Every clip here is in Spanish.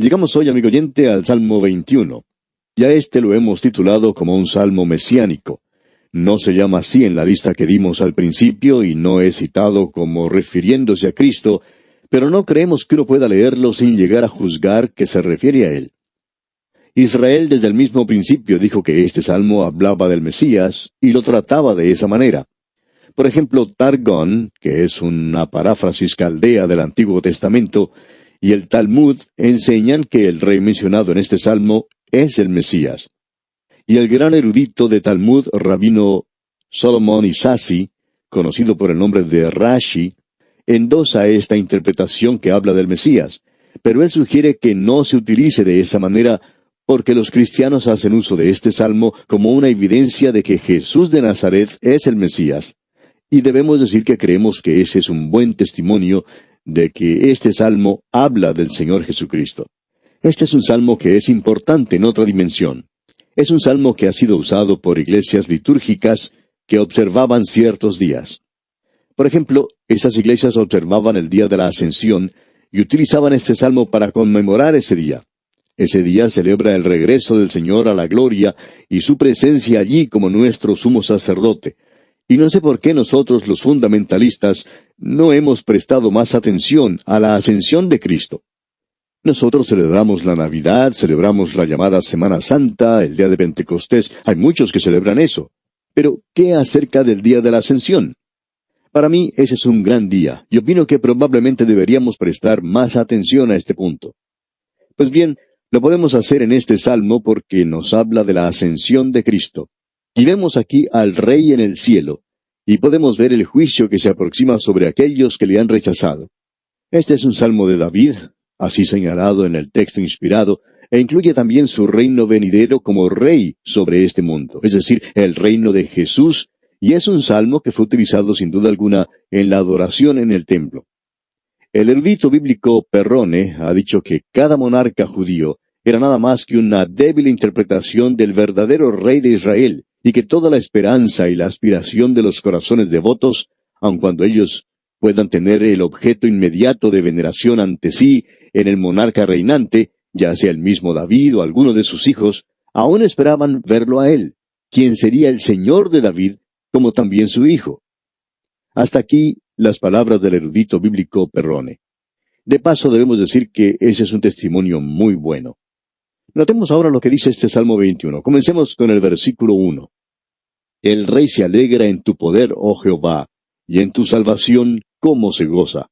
Llegamos hoy, amigo oyente, al Salmo 21. Y a este lo hemos titulado como un salmo mesiánico. No se llama así en la lista que dimos al principio y no es citado como refiriéndose a Cristo, pero no creemos que uno pueda leerlo sin llegar a juzgar que se refiere a él. Israel desde el mismo principio dijo que este salmo hablaba del Mesías y lo trataba de esa manera. Por ejemplo, Targón, que es una paráfrasis caldea del Antiguo Testamento, y el Talmud enseñan que el rey mencionado en este salmo es el Mesías. Y el gran erudito de Talmud, rabino Solomon Isasi, conocido por el nombre de Rashi, endosa esta interpretación que habla del Mesías, pero él sugiere que no se utilice de esa manera porque los cristianos hacen uso de este salmo como una evidencia de que Jesús de Nazaret es el Mesías. Y debemos decir que creemos que ese es un buen testimonio de que este salmo habla del Señor Jesucristo. Este es un salmo que es importante en otra dimensión. Es un salmo que ha sido usado por iglesias litúrgicas que observaban ciertos días. Por ejemplo, esas iglesias observaban el día de la Ascensión y utilizaban este salmo para conmemorar ese día. Ese día celebra el regreso del Señor a la gloria y su presencia allí como nuestro sumo sacerdote. Y no sé por qué nosotros, los fundamentalistas, no hemos prestado más atención a la ascensión de Cristo. Nosotros celebramos la Navidad, celebramos la llamada Semana Santa, el día de Pentecostés. Hay muchos que celebran eso. Pero, ¿qué acerca del día de la Ascensión? Para mí, ese es un gran día, y opino que probablemente deberíamos prestar más atención a este punto. Pues bien, lo podemos hacer en este salmo porque nos habla de la ascensión de Cristo. Y vemos aquí al Rey en el cielo, y podemos ver el juicio que se aproxima sobre aquellos que le han rechazado. Este es un salmo de David, así señalado en el texto inspirado, e incluye también su reino venidero como rey sobre este mundo, es decir, el reino de Jesús, y es un salmo que fue utilizado sin duda alguna en la adoración en el templo. El erudito bíblico Perrone ha dicho que cada monarca judío era nada más que una débil interpretación del verdadero rey de Israel, y que toda la esperanza y la aspiración de los corazones devotos, aun cuando ellos puedan tener el objeto inmediato de veneración ante sí en el monarca reinante, ya sea el mismo David o alguno de sus hijos, aún esperaban verlo a él, quien sería el Señor de David, como también su hijo. Hasta aquí las palabras del erudito bíblico Perrone. De paso debemos decir que ese es un testimonio muy bueno. Notemos ahora lo que dice este Salmo 21. Comencemos con el versículo 1. El rey se alegra en tu poder, oh Jehová, y en tu salvación, cómo se goza.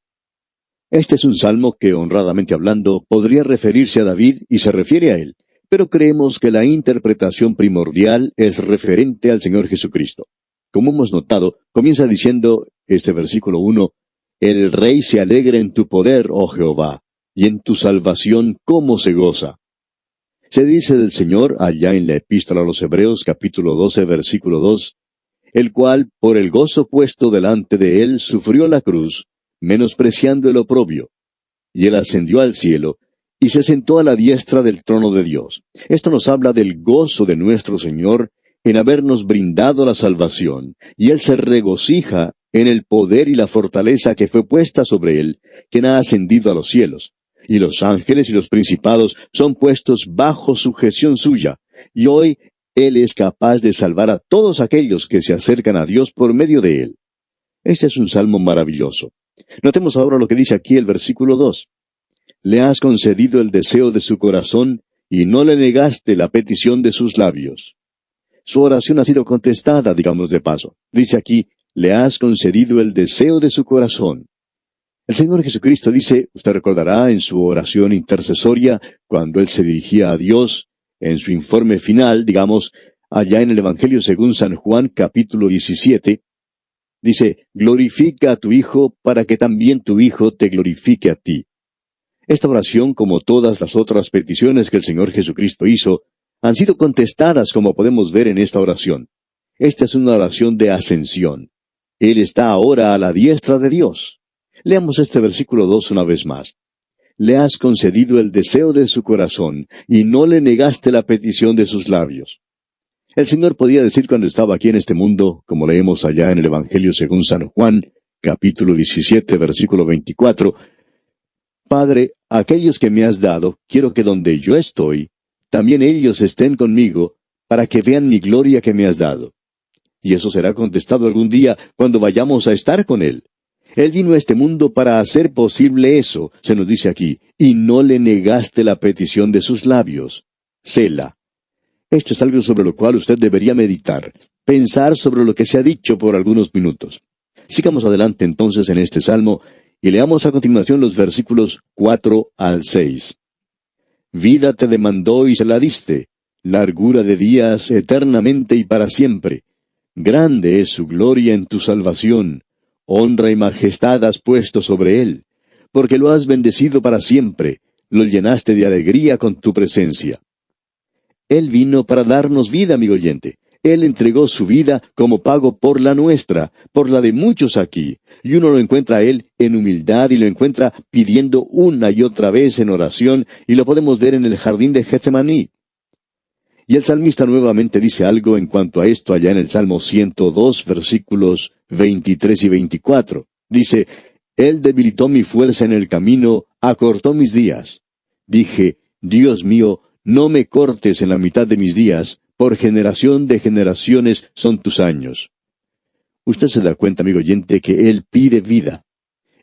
Este es un salmo que, honradamente hablando, podría referirse a David y se refiere a él, pero creemos que la interpretación primordial es referente al Señor Jesucristo. Como hemos notado, comienza diciendo este versículo 1, el rey se alegra en tu poder, oh Jehová, y en tu salvación, cómo se goza. Se dice del Señor allá en la Epístola a los Hebreos, capítulo 12, versículo 2, el cual, por el gozo puesto delante de él, sufrió la cruz, menospreciando el oprobio. Y él ascendió al cielo, y se sentó a la diestra del trono de Dios. Esto nos habla del gozo de nuestro Señor en habernos brindado la salvación, y él se regocija en el poder y la fortaleza que fue puesta sobre él, quien ha ascendido a los cielos. Y los ángeles y los principados son puestos bajo sujeción suya, y hoy él es capaz de salvar a todos aquellos que se acercan a Dios por medio de él. Este es un salmo maravilloso. Notemos ahora lo que dice aquí el versículo 2. Le has concedido el deseo de su corazón, y no le negaste la petición de sus labios. Su oración ha sido contestada, digamos de paso. Dice aquí, le has concedido el deseo de su corazón. El Señor Jesucristo dice, usted recordará en su oración intercesoria, cuando Él se dirigía a Dios, en su informe final, digamos, allá en el Evangelio según San Juan, capítulo 17, dice, glorifica a tu Hijo para que también tu Hijo te glorifique a ti. Esta oración, como todas las otras peticiones que el Señor Jesucristo hizo, han sido contestadas como podemos ver en esta oración. Esta es una oración de ascensión. Él está ahora a la diestra de Dios. Leamos este versículo 2 una vez más. Le has concedido el deseo de su corazón, y no le negaste la petición de sus labios. El Señor podía decir cuando estaba aquí en este mundo, como leemos allá en el Evangelio según San Juan, capítulo 17, versículo 24, Padre, aquellos que me has dado, quiero que donde yo estoy, también ellos estén conmigo, para que vean mi gloria que me has dado. Y eso será contestado algún día cuando vayamos a estar con Él. Él vino a este mundo para hacer posible eso, se nos dice aquí, y no le negaste la petición de sus labios. Sela. Esto es algo sobre lo cual usted debería meditar, pensar sobre lo que se ha dicho por algunos minutos. Sigamos adelante entonces en este salmo, y leamos a continuación los versículos 4 al 6. Vida te demandó y se la diste, largura de días eternamente y para siempre. Grande es su gloria en tu salvación, honra y majestad has puesto sobre él, porque lo has bendecido para siempre, lo llenaste de alegría con tu presencia. Él vino para darnos vida, amigo oyente. Él entregó su vida como pago por la nuestra, por la de muchos aquí. Y uno lo encuentra a Él en humildad y lo encuentra pidiendo una y otra vez en oración, y lo podemos ver en el jardín de Getsemaní. Y el salmista nuevamente dice algo en cuanto a esto allá en el Salmo 102, versículos 23 y 24. Dice, Él debilitó mi fuerza en el camino, acortó mis días. Dije, Dios mío, no me cortes en la mitad de mis días, por generación de generaciones son tus años. Usted se da cuenta, amigo oyente, que Él pide vida.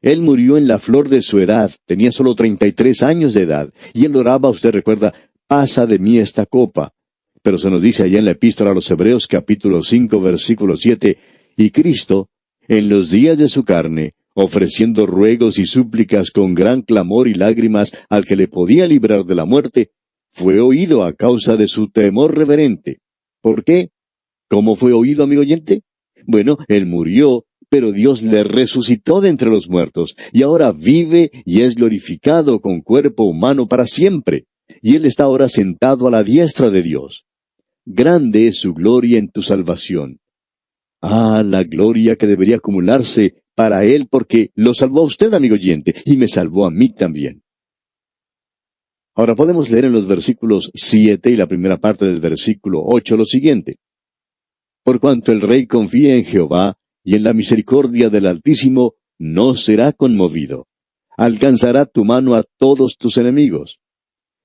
Él murió en la flor de su edad, tenía solo 33 años de edad, y Él oraba, usted recuerda, pasa de mí esta copa. Pero se nos dice allá en la epístola a los Hebreos, capítulo 5, versículo 7, y Cristo, en los días de su carne, ofreciendo ruegos y súplicas con gran clamor y lágrimas al que le podía librar de la muerte, fue oído a causa de su temor reverente. ¿Por qué? ¿Cómo fue oído, amigo oyente? Bueno, Él murió, pero Dios le resucitó de entre los muertos, y ahora vive y es glorificado con cuerpo humano para siempre. Y Él está ahora sentado a la diestra de Dios. Grande es su gloria en tu salvación. Ah, la gloria que debería acumularse para Él, porque lo salvó a usted, amigo oyente, y me salvó a mí también. Ahora podemos leer en los versículos 7 y la primera parte del versículo 8 lo siguiente. Por cuanto el rey confía en Jehová, y en la misericordia del Altísimo, no será conmovido. Alcanzará tu mano a todos tus enemigos.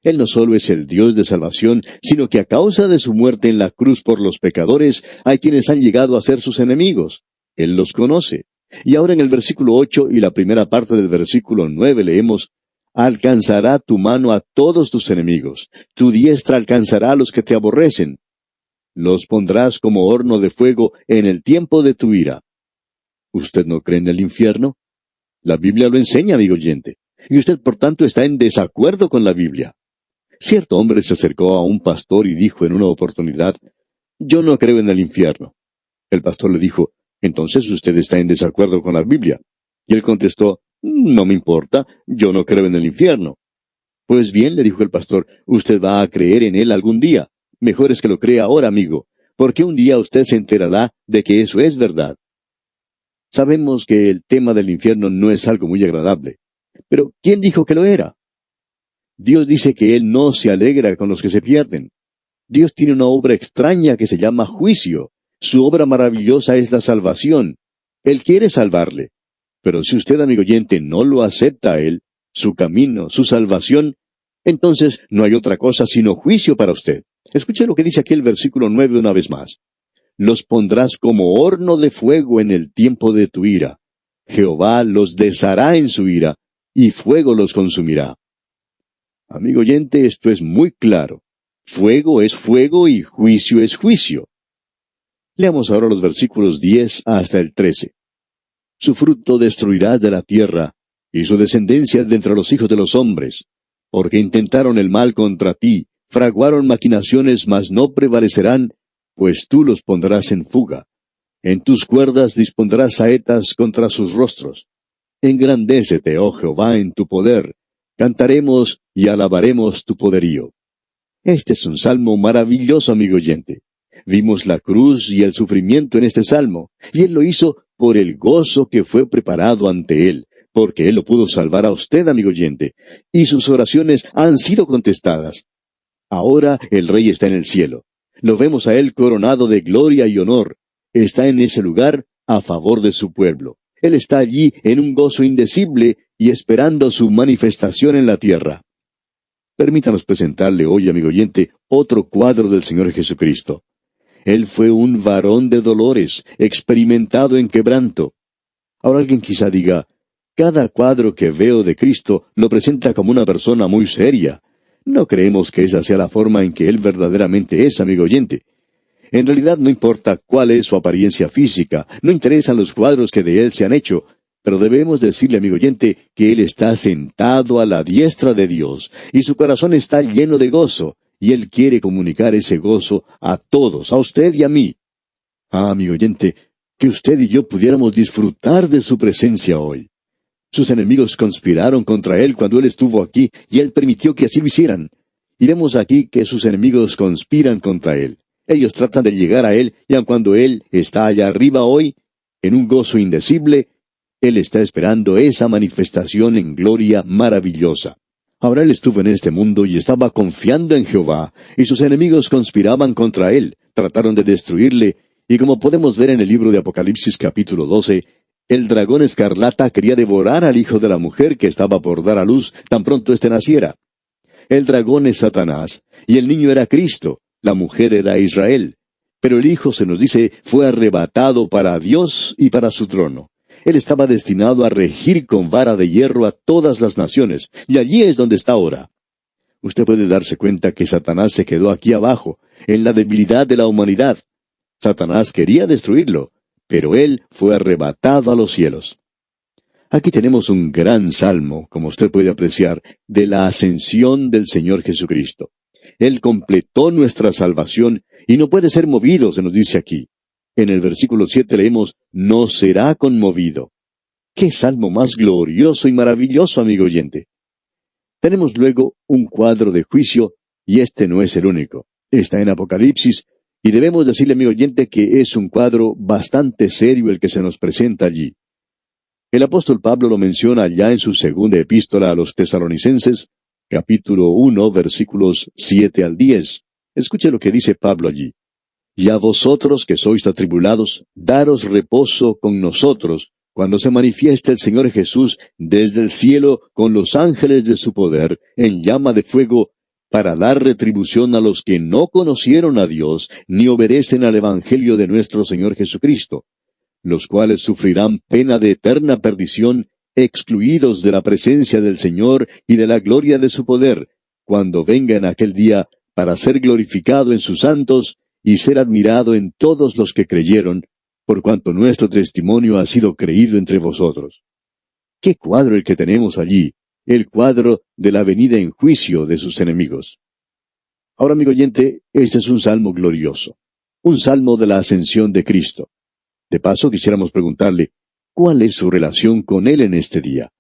Él no solo es el Dios de salvación, sino que a causa de su muerte en la cruz por los pecadores, hay quienes han llegado a ser sus enemigos. Él los conoce. Y ahora en el versículo 8 y la primera parte del versículo 9 leemos, alcanzará tu mano a todos tus enemigos, tu diestra alcanzará a los que te aborrecen. Los pondrás como horno de fuego en el tiempo de tu ira. ¿Usted no cree en el infierno? La Biblia lo enseña, amigo oyente, y usted por tanto está en desacuerdo con la Biblia. Cierto hombre se acercó a un pastor y dijo en una oportunidad, yo no creo en el infierno. El pastor le dijo, entonces usted está en desacuerdo con la Biblia. Y él contestó, no me importa, yo no creo en el infierno. Pues bien, le dijo el pastor, usted va a creer en él algún día. Mejor es que lo crea ahora, amigo, porque un día usted se enterará de que eso es verdad. Sabemos que el tema del infierno no es algo muy agradable. Pero, ¿quién dijo que lo era? Dios dice que Él no se alegra con los que se pierden. Dios tiene una obra extraña que se llama juicio. Su obra maravillosa es la salvación. Él quiere salvarle. Pero si usted, amigo oyente, no lo acepta a Él, su camino, su salvación, entonces no hay otra cosa sino juicio para usted. Escuche lo que dice aquí el versículo 9 una vez más. Los pondrás como horno de fuego en el tiempo de tu ira. Jehová los deshará en su ira, y fuego los consumirá. Amigo oyente, esto es muy claro. Fuego es fuego y juicio es juicio. Leamos ahora los versículos 10 hasta el 13. Su fruto destruirás de la tierra, y su descendencia de entre los hijos de los hombres. Porque intentaron el mal contra ti, fraguaron maquinaciones, mas no prevalecerán, pues tú los pondrás en fuga. En tus cuerdas dispondrás saetas contra sus rostros. Engrandécete, oh Jehová, en tu poder. Cantaremos y alabaremos tu poderío. Este es un salmo maravilloso, amigo oyente. Vimos la cruz y el sufrimiento en este salmo, y Él lo hizo por el gozo que fue preparado ante Él, porque Él lo pudo salvar a usted, amigo oyente, y sus oraciones han sido contestadas. Ahora el Rey está en el cielo. Lo vemos a Él coronado de gloria y honor. Está en ese lugar a favor de su pueblo. Él está allí en un gozo indecible, y esperando su manifestación en la tierra. Permítanos presentarle hoy, amigo oyente, otro cuadro del Señor Jesucristo. Él fue un varón de dolores, experimentado en quebranto. Ahora alguien quizá diga, cada cuadro que veo de Cristo lo presenta como una persona muy seria. No creemos que esa sea la forma en que Él verdaderamente es, amigo oyente. En realidad no importa cuál es su apariencia física, no interesan los cuadros que de Él se han hecho, pero debemos decirle, amigo oyente, que Él está sentado a la diestra de Dios, y su corazón está lleno de gozo, y Él quiere comunicar ese gozo a todos, a usted y a mí. Amigo oyente, que usted y yo pudiéramos disfrutar de su presencia hoy. Sus enemigos conspiraron contra Él cuando Él estuvo aquí, y Él permitió que así lo hicieran. Y vemos aquí que sus enemigos conspiran contra Él. Ellos tratan de llegar a Él, y aun cuando Él está allá arriba hoy, en un gozo indecible, Él está esperando esa manifestación en gloria maravillosa. Ahora Él estuvo en este mundo y estaba confiando en Jehová, y sus enemigos conspiraban contra Él, trataron de destruirle, y como podemos ver en el libro de Apocalipsis capítulo 12, el dragón escarlata quería devorar al hijo de la mujer que estaba por dar a luz tan pronto éste naciera. El dragón es Satanás, y el niño era Cristo, la mujer era Israel. Pero el hijo, se nos dice, fue arrebatado para Dios y para su trono. Él estaba destinado a regir con vara de hierro a todas las naciones, y allí es donde está ahora. Usted puede darse cuenta que Satanás se quedó aquí abajo, en la debilidad de la humanidad. Satanás quería destruirlo, pero él fue arrebatado a los cielos. Aquí tenemos un gran salmo, como usted puede apreciar, de la ascensión del Señor Jesucristo. Él completó nuestra salvación y no puede ser movido, se nos dice aquí. En el versículo 7 leemos, no será conmovido. ¡Qué salmo más glorioso y maravilloso, amigo oyente! Tenemos luego un cuadro de juicio, y este no es el único. Está en Apocalipsis, y debemos decirle, amigo oyente, que es un cuadro bastante serio el que se nos presenta allí. El apóstol Pablo lo menciona ya en su segunda epístola a los Tesalonicenses, capítulo 1, versículos 7 al 10. Escuche lo que dice Pablo allí. Y a vosotros que sois atribulados, daros reposo con nosotros, cuando se manifieste el Señor Jesús desde el cielo con los ángeles de su poder, en llama de fuego, para dar retribución a los que no conocieron a Dios, ni obedecen al Evangelio de nuestro Señor Jesucristo, los cuales sufrirán pena de eterna perdición, excluidos de la presencia del Señor y de la gloria de su poder, cuando venga en aquel día para ser glorificado en sus santos y ser admirado en todos los que creyeron, por cuanto nuestro testimonio ha sido creído entre vosotros. ¡Qué cuadro el que tenemos allí! El cuadro de la venida en juicio de sus enemigos. Ahora, amigo oyente, este es un salmo glorioso, un salmo de la ascensión de Cristo. De paso, quisiéramos preguntarle, ¿cuál es su relación con Él en este día?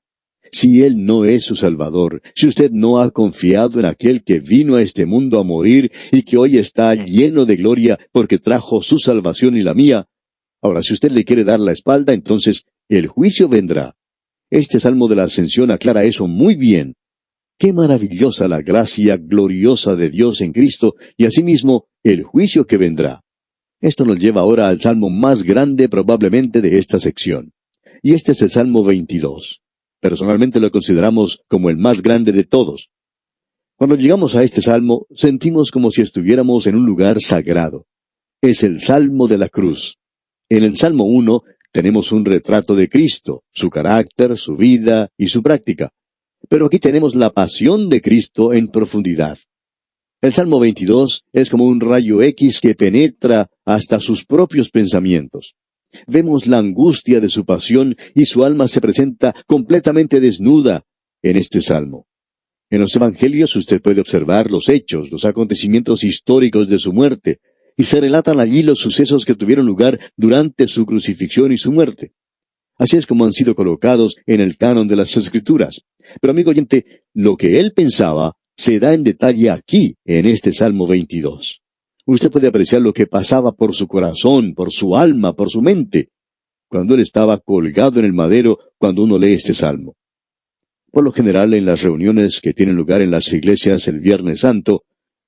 Si Él no es su Salvador, si usted no ha confiado en aquel que vino a este mundo a morir y que hoy está lleno de gloria porque trajo su salvación y la mía, ahora si usted le quiere dar la espalda, entonces el juicio vendrá. Este salmo de la ascensión aclara eso muy bien. Qué maravillosa la gracia gloriosa de Dios en Cristo y asimismo el juicio que vendrá. Esto nos lleva ahora al salmo más grande probablemente de esta sección. Y este es el Salmo 22. Personalmente lo consideramos como el más grande de todos. Cuando llegamos a este salmo, sentimos como si estuviéramos en un lugar sagrado. Es el Salmo de la Cruz. En el Salmo 1 tenemos un retrato de Cristo, su carácter, su vida y su práctica. Pero aquí tenemos la pasión de Cristo en profundidad. El Salmo 22 es como un rayo X que penetra hasta sus propios pensamientos. Vemos la angustia de su pasión y su alma se presenta completamente desnuda en este salmo. En los evangelios usted puede observar los hechos, los acontecimientos históricos de su muerte, y se relatan allí los sucesos que tuvieron lugar durante su crucifixión y su muerte. Así es como han sido colocados en el canon de las Escrituras. Pero amigo oyente, lo que él pensaba se da en detalle aquí, en este Salmo 22. Usted puede apreciar lo que pasaba por su corazón, por su alma, por su mente, cuando él estaba colgado en el madero, cuando uno lee este salmo. Por lo general, en las reuniones que tienen lugar en las iglesias el Viernes Santo,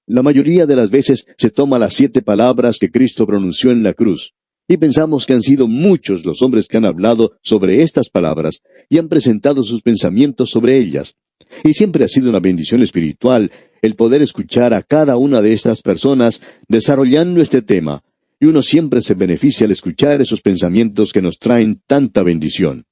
la mayoría de las veces se toma las 7 palabras que Cristo pronunció en la cruz, Y pensamos que han sido muchos los hombres que han hablado sobre estas palabras y han presentado sus pensamientos sobre ellas. Y siempre ha sido una bendición espiritual el poder escuchar a cada una de estas personas desarrollando este tema, y uno siempre se beneficia al escuchar esos pensamientos que nos traen tanta bendición.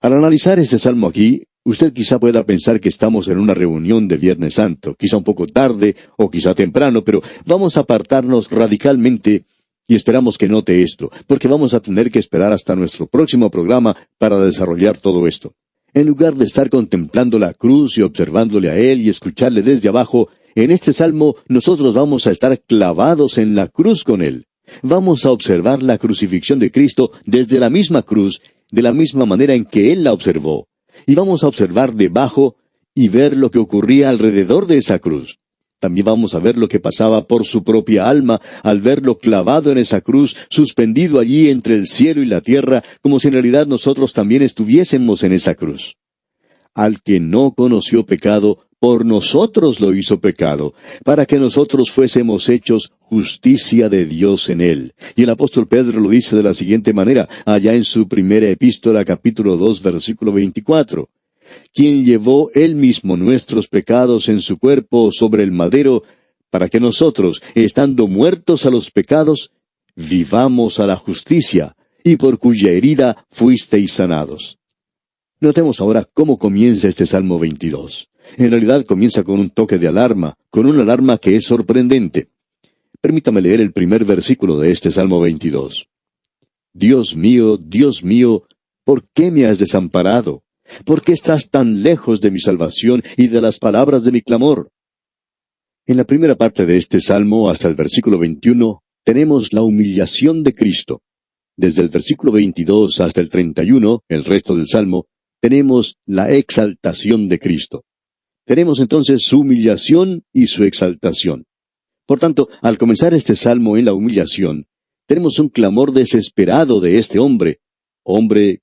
Al analizar este salmo aquí, usted quizá pueda pensar que estamos en una reunión de Viernes Santo, quizá un poco tarde o quizá temprano, pero vamos a apartarnos radicalmente y esperamos que note esto, porque vamos a tener que esperar hasta nuestro próximo programa para desarrollar todo esto. En lugar de estar contemplando la cruz y observándole a Él y escucharle desde abajo, en este salmo nosotros vamos a estar clavados en la cruz con Él. Vamos a observar la crucifixión de Cristo desde la misma cruz, de la misma manera en que Él la observó. Y vamos a observar debajo y ver lo que ocurría alrededor de esa cruz. También vamos a ver lo que pasaba por su propia alma al verlo clavado en esa cruz, suspendido allí entre el cielo y la tierra, como si en realidad nosotros también estuviésemos en esa cruz. Al que no conoció pecado, por nosotros lo hizo pecado, para que nosotros fuésemos hechos justicia de Dios en él. Y el apóstol Pedro lo dice de la siguiente manera, allá en su primera epístola, capítulo 2, versículo 24. Quien llevó él mismo nuestros pecados en su cuerpo sobre el madero, para que nosotros, estando muertos a los pecados, vivamos a la justicia, y por cuya herida fuisteis sanados. Notemos ahora cómo comienza este Salmo 22. En realidad comienza con un toque de alarma, con una alarma que es sorprendente. Permítame leer el primer versículo de este Salmo 22. Dios mío, ¿por qué me has desamparado? ¿Por qué estás tan lejos de mi salvación y de las palabras de mi clamor? En la primera parte de este Salmo, hasta el versículo 21, tenemos la humillación de Cristo. Desde el versículo 22 hasta el 31, el resto del Salmo, tenemos la exaltación de Cristo. Tenemos entonces su humillación y su exaltación. Por tanto, al comenzar este Salmo en la humillación, tenemos un clamor desesperado de este hombre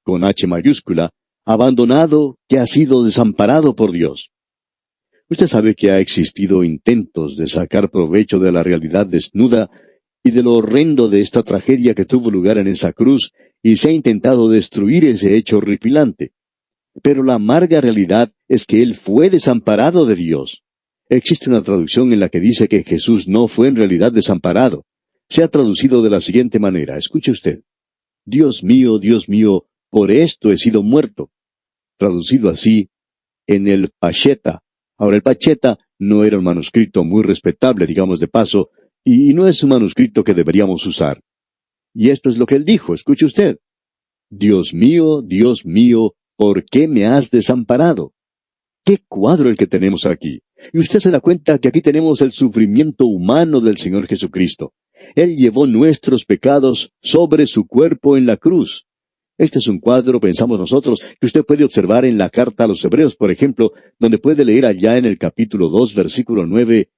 con H mayúscula, abandonado, que ha sido desamparado por Dios. Usted sabe que ha existido intentos de sacar provecho de la realidad desnuda y de lo horrendo de esta tragedia que tuvo lugar en esa cruz, y se ha intentado destruir ese hecho horripilante. Pero la amarga realidad es que Él fue desamparado de Dios. Existe una traducción en la que dice que Jesús no fue en realidad desamparado. Se ha traducido de la siguiente manera, escuche usted. Dios mío, por esto he sido muerto. Traducido así, en el Pacheta. Ahora, el Pacheta no era un manuscrito muy respetable, digamos de paso, y no es un manuscrito que deberíamos usar. Y esto es lo que él dijo, escuche usted. Dios mío, ¿por qué me has desamparado? ¡Qué cuadro el que tenemos aquí! Y usted se da cuenta que aquí tenemos el sufrimiento humano del Señor Jesucristo. Él llevó nuestros pecados sobre su cuerpo en la cruz. Este es un cuadro, pensamos nosotros, que usted puede observar en la carta a los Hebreos, por ejemplo, donde puede leer allá en el capítulo 2, versículo 9,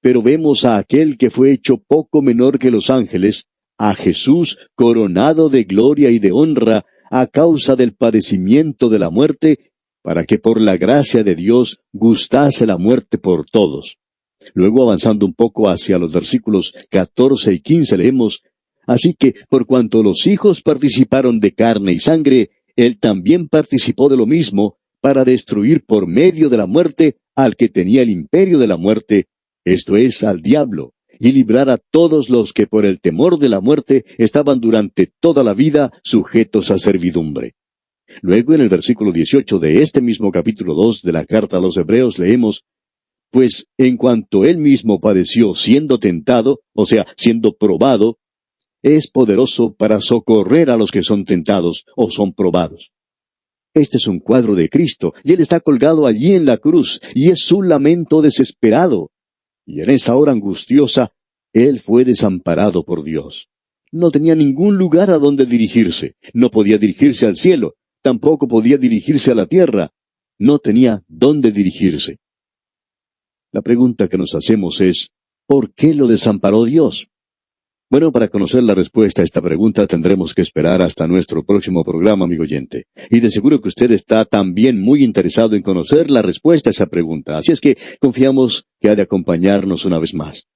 pero vemos a aquel que fue hecho poco menor que los ángeles, a Jesús coronado de gloria y de honra, a causa del padecimiento de la muerte, para que por la gracia de Dios gustase la muerte por todos. Luego, avanzando un poco hacia los versículos 14 y 15, leemos, así que, por cuanto los hijos participaron de carne y sangre, él también participó de lo mismo, para destruir por medio de la muerte al que tenía el imperio de la muerte, esto es, al diablo, y librar a todos los que por el temor de la muerte estaban durante toda la vida sujetos a servidumbre. Luego, en el versículo 18 de este mismo capítulo 2 de la carta a los Hebreos, leemos, pues en cuanto él mismo padeció siendo tentado, o sea, siendo probado, es poderoso para socorrer a los que son tentados o son probados. Este es un cuadro de Cristo, y Él está colgado allí en la cruz, y es su lamento desesperado. Y en esa hora angustiosa, Él fue desamparado por Dios. No tenía ningún lugar a donde dirigirse. No podía dirigirse al cielo, tampoco podía dirigirse a la tierra. No tenía dónde dirigirse. La pregunta que nos hacemos es, ¿por qué lo desamparó Dios? Bueno, para conocer la respuesta a esta pregunta tendremos que esperar hasta nuestro próximo programa, amigo oyente. Y de seguro que usted está también muy interesado en conocer la respuesta a esa pregunta. Así es que confiamos que ha de acompañarnos una vez más.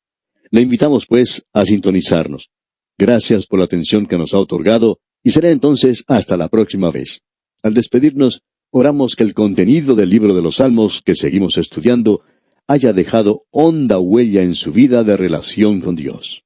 Le invitamos, pues, a sintonizarnos. Gracias por la atención que nos ha otorgado, y será entonces hasta la próxima vez. Al despedirnos, oramos que el contenido del libro de los Salmos que seguimos estudiando haya dejado honda huella en su vida de relación con Dios.